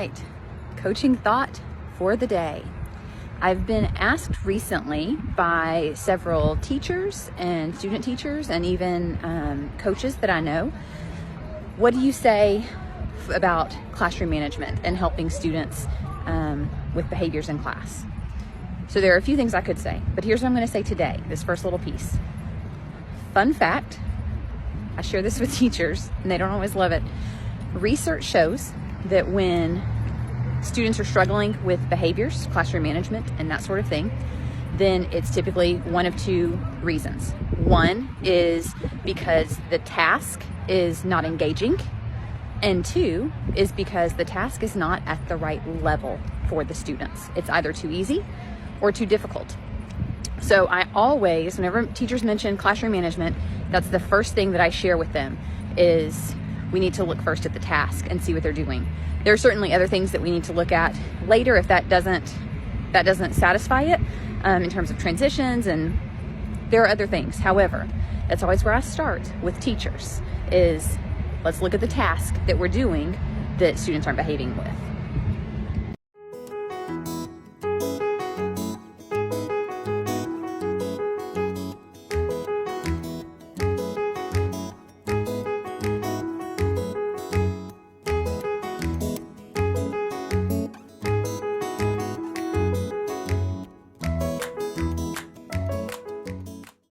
right, coaching thought for the day. I've been asked recently by several teachers and student teachers and even coaches that I know, what do you say about classroom management and helping students with behaviors in class? So there are a few things I could say, but here's what I'm going to say today, this first little piece. Fun fact, I share this with teachers and they don't always love it. Research shows that when students are struggling with behaviors, classroom management, and that sort of thing, then it's typically one of two reasons. One is because the task is not engaging, and two is because the task is not at the right level for the students. It's either too easy or too difficult. So I always, whenever teachers mention classroom management, that's the first thing that I share with them is we need to look first at the task and see what they're doing. There are certainly other things that we need to look at later if that doesn't satisfy it in terms of transitions, and there are other things. However, that's always where I start with teachers is let's look at the task that we're doing that students aren't behaving with.